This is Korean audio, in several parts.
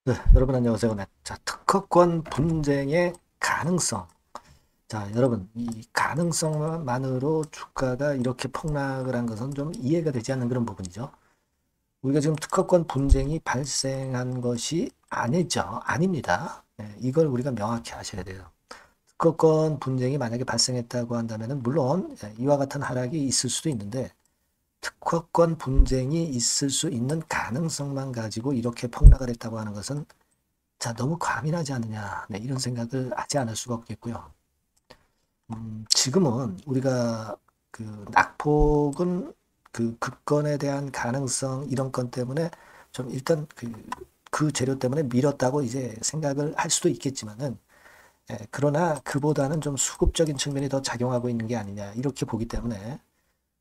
네, 여러분 안녕하세요. 네, 자, 특허권 분쟁의 가능성. 자, 여러분, 이 가능성만으로 주가가 이렇게 폭락을 한 것은 좀 이해가 되지 않는 그런 부분이죠. 우리가 지금 특허권 분쟁이 발생한 것이 아니죠. 아닙니다. 네, 이걸 우리가 명확히 아셔야 돼요. 특허권 분쟁이 만약에 발생했다고 한다면은 물론 이와 같은 하락이 있을 수도 있는데 특허권 분쟁이 있을 수 있는 가능성만 가지고 이렇게 폭락을 했다고 하는 것은 자, 너무 과민하지 않느냐. 네, 이런 생각을 하지 않을 수가 없겠고요. 지금은 우리가 그 낙폭은 그 급건에 대한 가능성 이런 건 때문에 좀 일단 그 재료 때문에 밀었다고 이제 생각을 할 수도 있겠지만은 그러나 그보다는 좀 수급적인 측면이 더 작용하고 있는 게 아니냐 이렇게 보기 때문에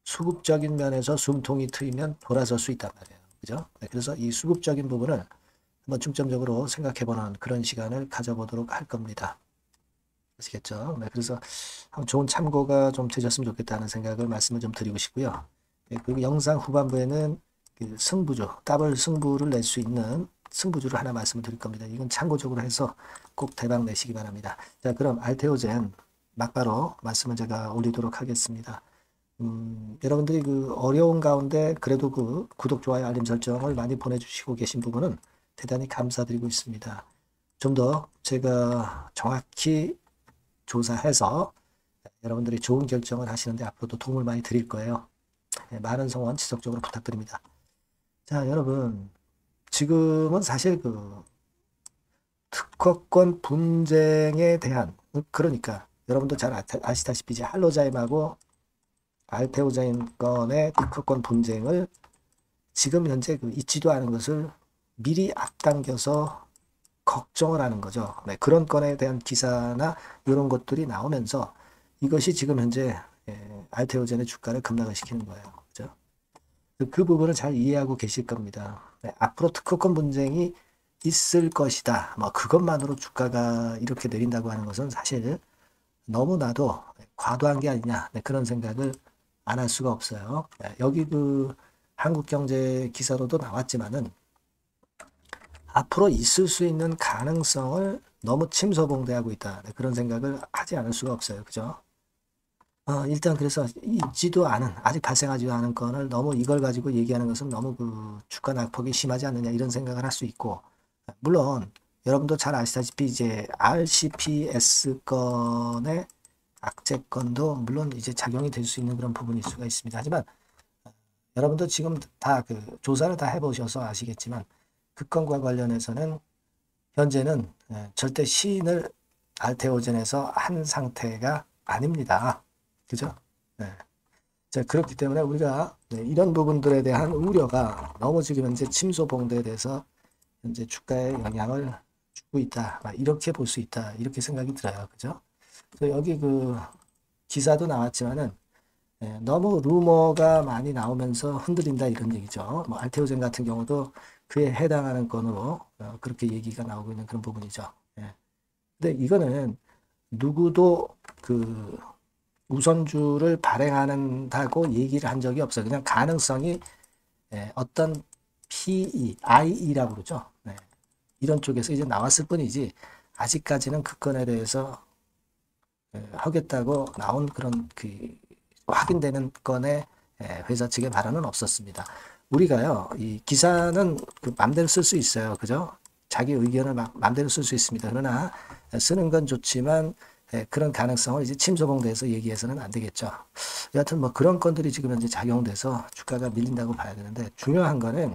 수급적인 면에서 숨통이 트이면 돌아설 수 있단 말이에요. 그죠? 네, 그래서 이 수급적인 부분을 한번 중점적으로 생각해보는 그런 시간을 가져보도록 할 겁니다. 아시겠죠? 네, 그래서 좋은 참고가 좀 되셨으면 좋겠다는 생각을 말씀을 좀 드리고 싶고요. 네, 그리고 영상 후반부에는 그 승부조, 더블 승부를 낼 수 있는 승부주를 하나 말씀을 드릴 겁니다. 이건 참고적으로 해서 꼭 대박 내시기 바랍니다. 자, 그럼 알테오젠 막바로 말씀을 제가 올리도록 하겠습니다. 여러분들이 그 어려운 가운데 그래도 그 구독, 좋아요, 알림 설정을 많이 보내주시고 계신 부분은 대단히 감사드리고 있습니다. 좀 더 제가 정확히 조사해서 여러분들이 좋은 결정을 하시는데 앞으로도 도움을 많이 드릴 거예요. 많은 성원 지속적으로 부탁드립니다. 자, 여러분. 지금은 사실 그 특허권 분쟁에 대한, 그러니까 여러분도 잘 아시다시피 이제 할로자임하고 알테오자임 건의 특허권 분쟁을 지금 현재 그 있지도 않은 것을 미리 앞당겨서 걱정을 하는 거죠. 네, 그런 건에 대한 기사나 이런 것들이 나오면서 이것이 지금 현재 알테오젠의 주가를 급락을 시키는 거예요. 그죠? 그 부분을 잘 이해하고 계실 겁니다. 네, 앞으로 특허권 분쟁이 있을 것이다. 뭐 그것만으로 주가가 이렇게 내린다고 하는 것은 사실 너무나도 과도한 게 아니냐. 네, 그런 생각을 안 할 수가 없어요. 네, 여기 그 한국경제 기사로도 나왔지만은 앞으로 있을 수 있는 가능성을 너무 침소봉대하고 있다. 네, 그런 생각을 하지 않을 수가 없어요. 그죠? 일단 그래서 있지도 않은, 아직 발생하지도 않은 건을 너무 이걸 가지고 얘기하는 것은 너무 그 주가 낙폭이 심하지 않느냐 이런 생각을 할 수 있고, 물론 여러분도 잘 아시다시피 이제 RCPS 건의 악재 건도 물론 이제 작용이 될 수 있는 그런 부분일 수가 있습니다. 하지만 여러분도 지금 다 그 조사를 다 해보셔서 아시겠지만 그 건과 관련해서는 현재는 절대 시인을 알테오젠에서 한 상태가 아닙니다. 그죠? 네. 자, 그렇기 때문에 우리가 이런 부분들에 대한 우려가 너무 지금 현재 침소봉대에 대해서 현재 주가에 영향을 주고 있다. 이렇게 볼 수 있다. 이렇게 생각이 들어요. 그죠? 그래서 여기 그 기사도 나왔지만은 너무 루머가 많이 나오면서 흔들린다 이런 얘기죠. 뭐 알테오젠 같은 경우도 그에 해당하는 건으로 그렇게 얘기가 나오고 있는 그런 부분이죠. 예. 근데 이거는 누구도 그 우선주를 발행한다고 얘기를 한 적이 없어요. 그냥 가능성이 어떤 PE, IE라고 그러죠. 네. 이런 쪽에서 이제 나왔을 뿐이지 아직까지는 그 건에 대해서 하겠다고 나온 그런 그 확인되는 건의 회사 측의 발언은 없었습니다. 우리가요, 이 기사는 그 맘대로 쓸 수 있어요. 그죠? 자기 의견을 막 맘대로 쓸 수 있습니다. 그러나 쓰는 건 좋지만 그런 가능성을 이제 침소봉대에서 얘기해서는 안 되겠죠. 여하튼 뭐 그런 건들이 지금 현재 작용돼서 주가가 밀린다고 봐야 되는데 중요한 거는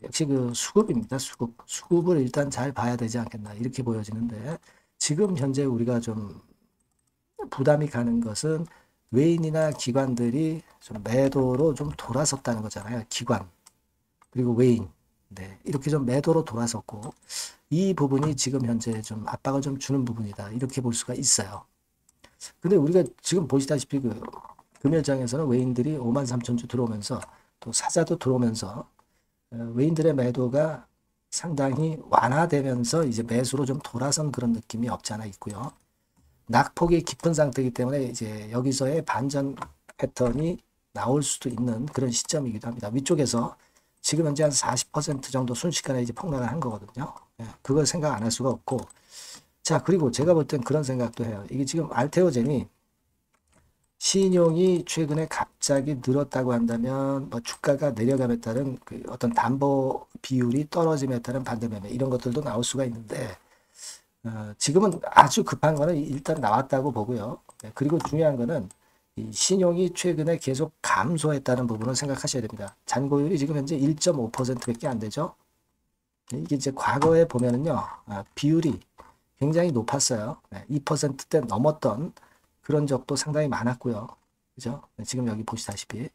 역시 그 수급입니다. 수급. 수급을 일단 잘 봐야 되지 않겠나 이렇게 보여지는데 지금 현재 우리가 좀 부담이 가는 것은 외인이나 기관들이 좀 매도로 좀 돌아섰다는 거잖아요. 기관 그리고 외인 네, 이렇게 좀 매도로 돌아섰고 이 부분이 지금 현재 좀 압박을 좀 주는 부분이다 이렇게 볼 수가 있어요. 근데 우리가 지금 보시다시피 그 금요장에서는 외인들이 5만 3천 주 들어오면서 또 사자도 들어오면서 외인들의 매도가 상당히 완화되면서 이제 매수로 좀 돌아선 그런 느낌이 없지 않아 있고요. 낙폭이 깊은 상태이기 때문에 이제 여기서의 반전 패턴이 나올 수도 있는 그런 시점이기도 합니다. 위쪽에서 지금 현재 한 40% 정도 순식간에 이제 폭락을 한 거거든요. 예, 그걸 생각 안 할 수가 없고. 자, 그리고 제가 볼 땐 그런 생각도 해요. 이게 지금 알테오젠이 신용이 최근에 갑자기 늘었다고 한다면 뭐 주가가 내려감에 따른 그 어떤 담보 비율이 떨어짐에 따른 반대매매 이런 것들도 나올 수가 있는데 지금은 아주 급한 거는 일단 나왔다고 보고요. 네, 그리고 중요한 거는 이 신용이 최근에 계속 감소했다는 부분을 생각하셔야 됩니다. 잔고율이 지금 현재 1.5%밖에 안 되죠. 네, 이게 이제 과거에 보면은요, 비율이 굉장히 높았어요. 네, 2%대 넘었던 그런 적도 상당히 많았고요. 그죠? 네, 지금 여기 보시다시피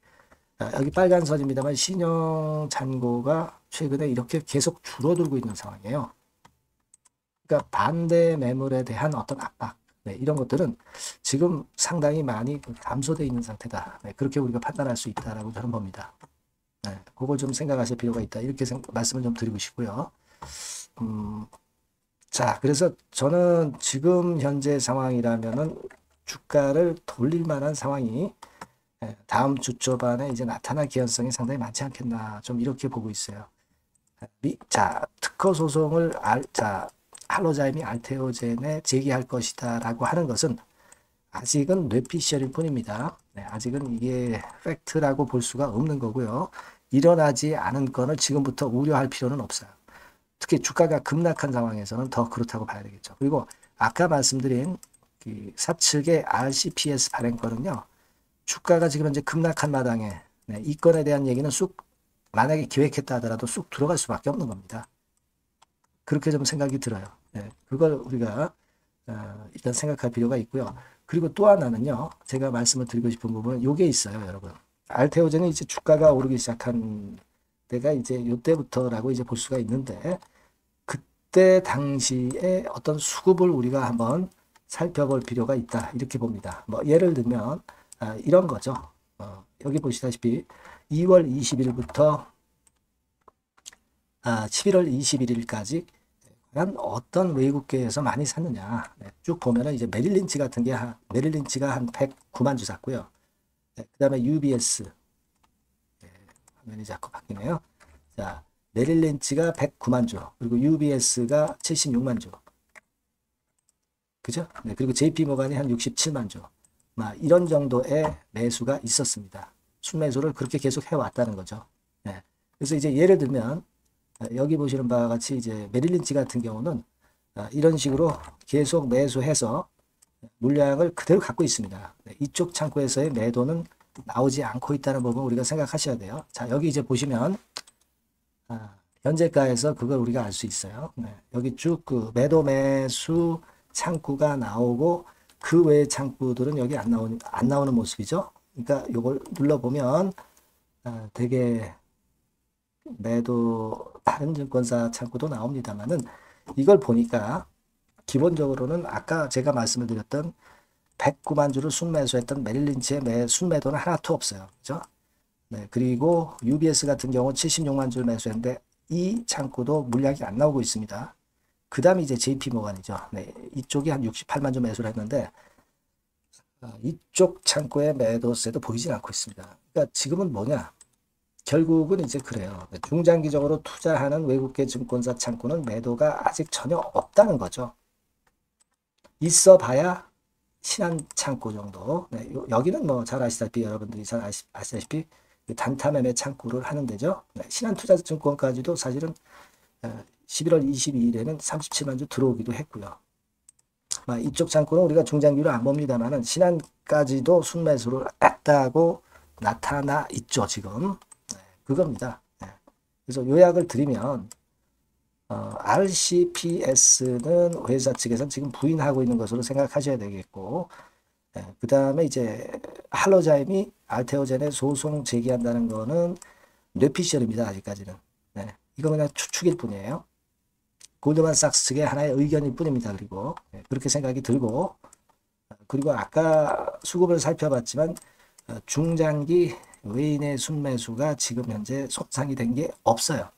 여기 빨간 선입니다만 신용 잔고가 최근에 이렇게 계속 줄어들고 있는 상황이에요. 그러니까 반대 매물에 대한 어떤 압박, 네, 이런 것들은 지금 상당히 많이 감소되어 있는 상태다. 네, 그렇게 우리가 판단할 수 있다라고 저는 봅니다. 네, 그걸 좀 생각하실 필요가 있다. 이렇게 말씀을 좀 드리고 싶고요. 자, 그래서 저는 지금 현재 상황이라면은 주가를 돌릴 만한 상황이 다음 주 초반에 이제 나타날 개연성이 상당히 많지 않겠나 좀 이렇게 보고 있어요. 자, 특허 소송을 할로자임이 알테오젠에 제기할 것이다라고 하는 것은 아직은 뇌피셜일 뿐입니다. 네, 아직은 이게 팩트라고 볼 수가 없는 거고요. 일어나지 않은 건을 지금부터 우려할 필요는 없어요. 특히 주가가 급락한 상황에서는 더 그렇다고 봐야 되겠죠. 그리고 아까 말씀드린 그 사측의 RCPS 발행권은요. 주가가 지금 현재 급락한 마당에 네, 이 건에 대한 얘기는 쑥 만약에 기획했다 하더라도 쑥 들어갈 수밖에 없는 겁니다. 그렇게 좀 생각이 들어요. 네, 그걸 우리가 일단 생각할 필요가 있고요. 그리고 또 하나는요. 제가 말씀을 드리고 싶은 부분은 이게 있어요. 여러분. 알테오젠이 이제 주가가 오르기 시작한 때가 이제 이때부터라고 이제 볼 수가 있는데 그때 당시에 어떤 수급을 우리가 한번 살펴볼 필요가 있다. 이렇게 봅니다. 뭐 예를 들면 이런 거죠. 여기 보시다시피 2월 20일부터 11월 21일까지 과연 어떤 외국계에서 많이 샀느냐. 네, 쭉 보면은 이제 메릴린치 같은 게 메릴린치가 한 109만 주 샀고요. 네, 그 다음에 UBS. 네, 화면이 자꾸 바뀌네요. 자, 메릴린치가 109만 주, 그리고 UBS가 76만 주. 그죠? 네, 그리고 JP모간이 한 67만 주. 이런 정도의 매수가 있었습니다. 순매수를 그렇게 계속 해왔다는 거죠. 네. 그래서 이제 예를 들면 여기 보시는 바와 같이 이제 메릴린치 같은 경우는 이런 식으로 계속 매수해서 물량을 그대로 갖고 있습니다. 네. 이쪽 창구에서의 매도는 나오지 않고 있다는 부분 우리가 생각하셔야 돼요. 자, 여기 이제 보시면 현재가에서 그걸 우리가 알 수 있어요. 네. 여기 쭉 그 매도 매수 창구가 나오고 그 외의 창구들은 여기 안 나오는 모습이죠. 그러니까 이걸 눌러보면 되게 매도 다른 증권사 창구도 나옵니다만은 이걸 보니까 기본적으로는 아까 제가 말씀을 드렸던 109만 주를 순매수했던 메릴린치의 순매도는 하나도 없어요. 그죠? 네, 그리고 UBS 같은 경우 76만 주를 매수했는데 이 창구도 물량이 안 나오고 있습니다. 그 다음에 이제 JP모간이죠. 네, 이쪽이 한 68만 주 매수를 했는데 이쪽 창구의 매도세도 보이지 않고 있습니다. 그러니까 지금은 뭐냐? 결국은 이제 그래요. 중장기적으로 투자하는 외국계 증권사 창구는 매도가 아직 전혀 없다는 거죠. 있어 봐야 신한 창구 정도. 네, 여기는 뭐 잘 아시다시피 여러분들이 잘 아시다시피 단타 매매 창구를 하는 데죠. 네, 신한투자증권까지도 사실은 11월 22일에는 37만 주 들어오기도 했고요. 이쪽 창구는 우리가 중장기로 안 봅니다만은 신한까지도 순매수를 했다고 나타나 있죠, 지금. 네, 그겁니다. 네. 그래서 요약을 드리면 RCPS는 회사 측에서는 지금 부인하고 있는 것으로 생각하셔야 되겠고, 그 다음에 이제 할로자임이 알테오젠에 소송 제기한다는 거는 뇌피셜입니다, 아직까지는. 네, 이거 그냥 추측일 뿐이에요. 골드만삭스 측의 하나의 의견일 뿐입니다. 그리고 그렇게 생각이 들고, 그리고 아까 수급을 살펴봤지만 중장기 외인의 순매수가 지금 현재 손상이 된 게 없어요.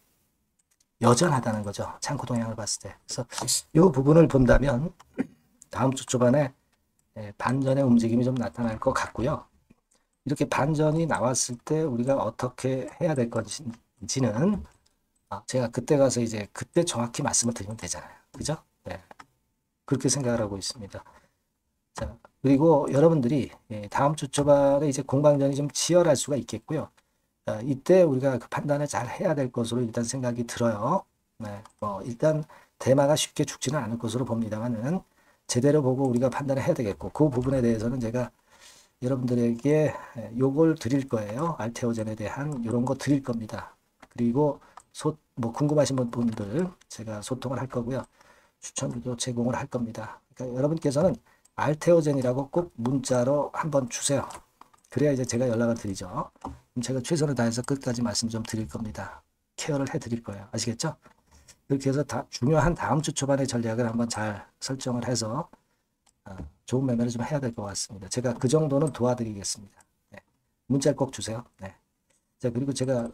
여전하다는 거죠. 창구 동향을 봤을 때. 그래서 이 부분을 본다면 다음 주 초반에 반전의 움직임이 좀 나타날 것 같고요. 이렇게 반전이 나왔을 때 우리가 어떻게 해야 될 되는지는 제가 그때 가서 이제 그때 정확히 말씀을 드리면 되잖아요. 그죠? 네. 그렇게 생각을 하고 있습니다. 자, 그리고 여러분들이 다음 주 초반에 이제 공방전이 좀 치열할 수가 있겠고요. 이때 우리가 그 판단을 잘 해야 될 것으로 일단 생각이 들어요. 네, 일단 대마가 쉽게 죽지는 않을 것으로 봅니다만은 제대로 보고 우리가 판단을 해야 되겠고 그 부분에 대해서는 제가 여러분들에게 요걸 드릴 거예요. 알테오젠에 대한 이런 거 드릴 겁니다. 그리고 뭐 궁금하신 분들 제가 소통을 할 거고요. 추천도 제공을 할 겁니다. 그러니까 여러분께서는 알테오젠이라고 꼭 문자로 한번 주세요. 그래야 이제 제가 연락을 드리죠. 그럼 제가 최선을 다해서 끝까지 말씀 좀 드릴 겁니다. 케어를 해 드릴 거예요. 아시겠죠? 이렇게 해서 중요한 다음 주 초반의 전략을 한번 잘 설정을 해서 좋은 매매를 좀 해야 될 것 같습니다. 제가 그 정도는 도와드리겠습니다. 네. 문자를 꼭 주세요. 네. 자, 그리고 제가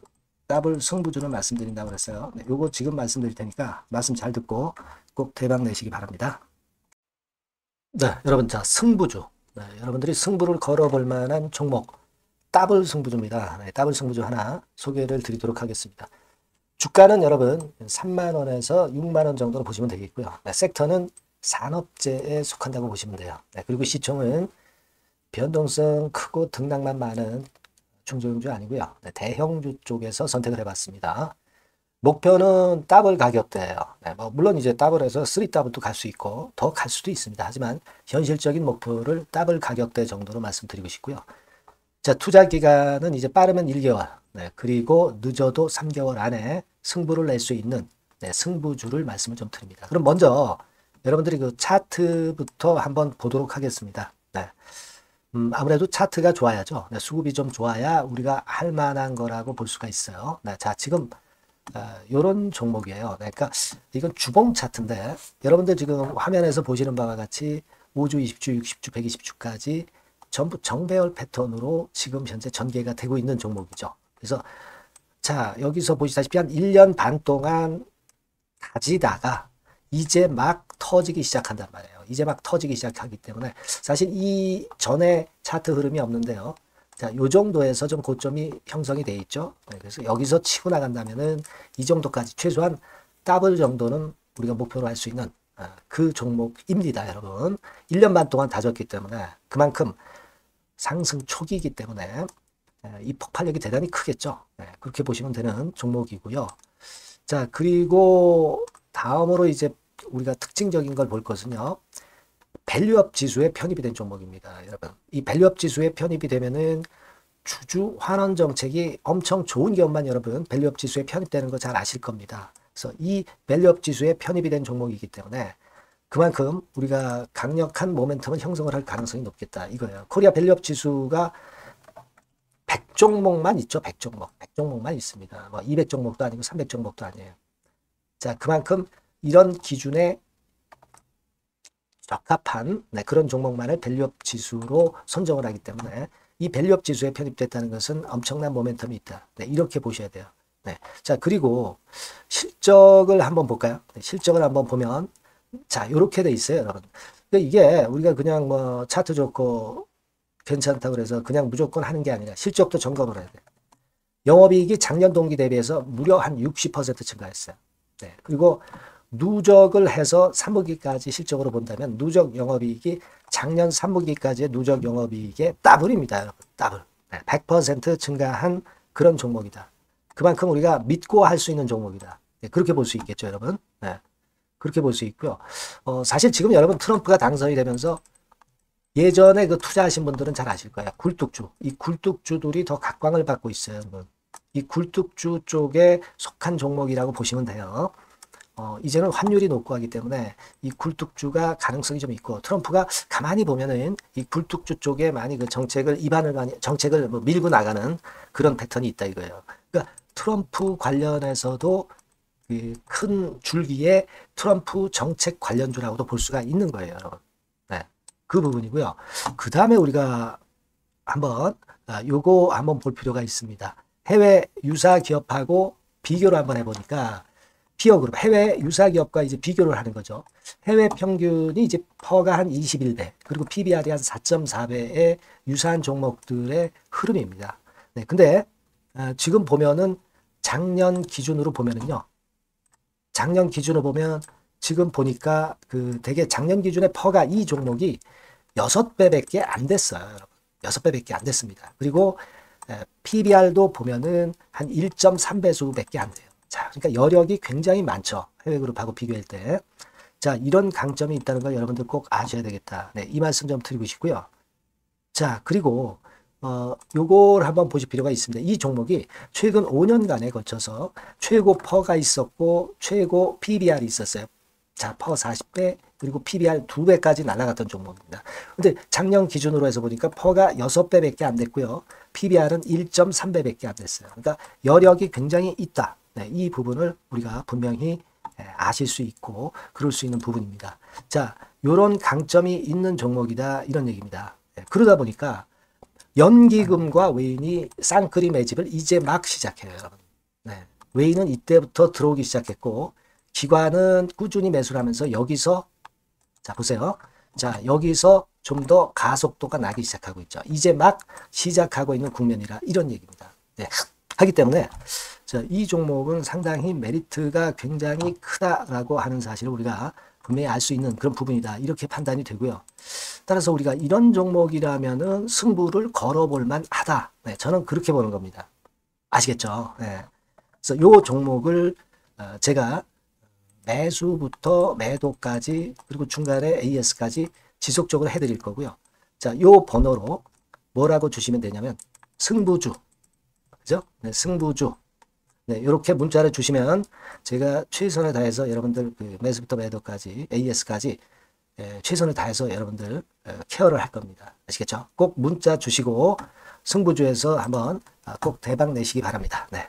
더블 승부주를 말씀드린다고 그랬어요. 네, 요거 지금 말씀드릴 테니까 말씀 잘 듣고 꼭 대박 내시기 바랍니다. 네, 여러분, 자, 승부주. 네, 여러분들이 승부를 걸어볼 만한 종목, 더블 승부주입니다. 네, 더블 승부주 하나 소개를 드리도록 하겠습니다. 주가는 여러분 3만원에서 6만원 정도로 보시면 되겠고요. 네, 섹터는 산업재에 속한다고 보시면 돼요. 네, 그리고 시총은 변동성 크고 등락만 많은 중소형주 아니고요. 네, 대형주 쪽에서 선택을 해봤습니다. 목표는 더블 가격대예요. 네, 뭐 물론 이제 더블에서 3더블도 갈 수 있고 더 갈 수도 있습니다. 하지만 현실적인 목표를 더블 가격대 정도로 말씀드리고 싶고요. 자, 투자 기간은 이제 빠르면 1개월, 네, 그리고 늦어도 3개월 안에 승부를 낼 수 있는 승부주를 말씀을 좀 드립니다. 그럼 먼저 여러분들이 그 차트부터 한번 보도록 하겠습니다. 네. 아무래도 차트가 좋아야죠. 네, 수급이 좀 좋아야 우리가 할 만한 거라고 볼 수가 있어요. 네, 자, 지금 요런 종목이에요. 네, 그러니까 이건 주봉 차트인데 여러분들 지금 화면에서 보시는 바와 같이 5주, 20주, 60주, 120주까지 전부 정배열 패턴으로 지금 현재 전개가 되고 있는 종목이죠. 그래서 자, 여기서 보시다시피 한 1년 반 동안 다지다가 이제 막 터지기 시작한단 말이에요. 이제 막 터지기 시작하기 때문에 사실 이 전에 차트 흐름이 없는데요. 자, 요 정도에서 좀 고점이 형성이 돼 있죠. 네, 그래서 여기서 치고 나간다면은 이 정도까지 최소한 더블 정도는 우리가 목표로 할 수 있는 그 종목입니다, 여러분. 1년 반 동안 다졌기 때문에 그만큼 상승 초기이기 때문에 이 폭발력이 대단히 크겠죠. 네, 그렇게 보시면 되는 종목이고요. 자, 그리고 다음으로 이제 우리가 특징적인 걸 볼 것은요. 밸류업 지수에 편입이 된 종목입니다. 여러분, 이 밸류업 지수에 편입이 되면은 주주 환원 정책이 엄청 좋은 기업만 여러분 밸류업 지수에 편입되는 거 잘 아실 겁니다. 그래서 이 밸류업 지수에 편입이 된 종목이기 때문에 그만큼 우리가 강력한 모멘텀을 형성을 할 가능성이 높겠다 이거예요. 코리아 밸류업 지수가 100종목만 있죠. 100종목. 100종목만 있습니다. 뭐 200종목도 아니고 300종목도 아니에요. 자, 그만큼 이런 기준에 적합한 그런 종목만을 밸류업 지수로 선정을 하기 때문에 이 밸류업 지수에 편입됐다는 것은 엄청난 모멘텀이 있다. 네, 이렇게 보셔야 돼요. 네. 자, 그리고 실적을 한번 볼까요? 네, 실적을 한번 보면 자, 이렇게 돼 있어요, 여러분. 그러니까 이게 우리가 그냥 뭐 차트 좋고 괜찮다고 그래서 그냥 무조건 하는 게 아니라 실적도 점검을 해야 돼요. 영업이익이 작년 동기 대비해서 무려 한 60% 증가했어요. 네. 그리고 누적을 해서 3분기까지 실적으로 본다면 누적 영업이익이 작년 3분기까지의 누적 영업이익의 더블입니다, 여러분. 더블. 네. 100% 증가한 그런 종목이다. 그만큼 우리가 믿고 할 수 있는 종목이다. 네. 그렇게 볼 수 있겠죠, 여러분. 네. 그렇게 볼 수 있고요. 사실 지금 여러분 트럼프가 당선이 되면서 예전에 그 투자하신 분들은 잘 아실 거예요. 굴뚝주. 이 굴뚝주들이 더 각광을 받고 있어요, 여러분. 이 굴뚝주 쪽에 속한 종목이라고 보시면 돼요. 이제는 환율이 높고 하기 때문에 이 굴뚝주가 가능성이 좀 있고 트럼프가 가만히 보면은 이 굴뚝주 쪽에 많이 그 정책을 뭐 밀고 나가는 그런 패턴이 있다 이거예요. 그러니까 트럼프 관련해서도 그 큰 줄기에 트럼프 정책 관련주라고도 볼 수가 있는 거예요, 여러분. 네, 그 부분이고요. 그 다음에 우리가 한번 요거 한번 볼 필요가 있습니다. 해외 유사 기업하고 비교를 한번 해보니까 피어그룹 해외 유사 기업과 이제 비교를 하는 거죠. 해외 평균이 이제 퍼가 한 21배 그리고 PBR이 한 4.4배의 유사한 종목들의 흐름입니다. 네, 근데 지금 보면은 작년 기준으로 보면은요. 작년 기준으로 보면 지금 보니까 그 되게 작년 기준에 퍼가 이 종목이 6배밖에 안 됐어요. 여러분. 6배밖에 안 됐습니다. 그리고 PBR도 보면은 한 1.3배수밖에 안 돼요. 자, 그러니까 여력이 굉장히 많죠. 해외그룹하고 비교할 때. 자, 이런 강점이 있다는 걸 여러분들 꼭 아셔야 되겠다. 네, 이 말씀 좀 드리고 싶고요. 자, 그리고 요걸 한번 보실 필요가 있습니다. 이 종목이 최근 5년간에 걸쳐서 최고 퍼가 있었고 최고 PBR이 있었어요. 자, 퍼 40배 그리고 PBR 2배까지 날아갔던 종목입니다. 근데 작년 기준으로 해서 보니까 퍼가 6배밖에 안 됐고요. PBR은 1.3배밖에 안 됐어요. 그러니까 여력이 굉장히 있다. 네, 이 부분을 우리가 분명히 아실 수 있고 그럴 수 있는 부분입니다. 자, 요런 강점이 있는 종목이다 이런 얘기입니다. 네, 그러다 보니까 연기금과 외인이 쌍끌이 매집을 이제 막 시작해요, 여러분. 네, 외인은 이때부터 들어오기 시작했고 기관은 꾸준히 매수를 하면서 여기서 자 보세요. 자 여기서 좀 더 가속도가 나기 시작하고 있죠. 이제 막 시작하고 있는 국면이라 이런 얘기입니다. 네, 하기 때문에 자, 이 종목은 상당히 메리트가 굉장히 크다라고 하는 사실을 우리가 분명히 알 수 있는 그런 부분이다. 이렇게 판단이 되고요. 따라서 우리가 이런 종목이라면은 승부를 걸어볼 만하다. 네, 저는 그렇게 보는 겁니다. 아시겠죠? 네. 그래서 이 종목을 제가 매수부터 매도까지 그리고 중간에 AS까지 지속적으로 해드릴 거고요. 자, 요 번호로 뭐라고 주시면 되냐면 승부주, 그죠? 네, 승부주. 네, 이렇게 문자를 주시면 제가 최선을 다해서 여러분들 그 매수부터 매도까지 AS까지 최선을 다해서 여러분들 케어를 할 겁니다. 아시겠죠? 꼭 문자 주시고 승부주에서 한번 꼭 대박 내시기 바랍니다. 네.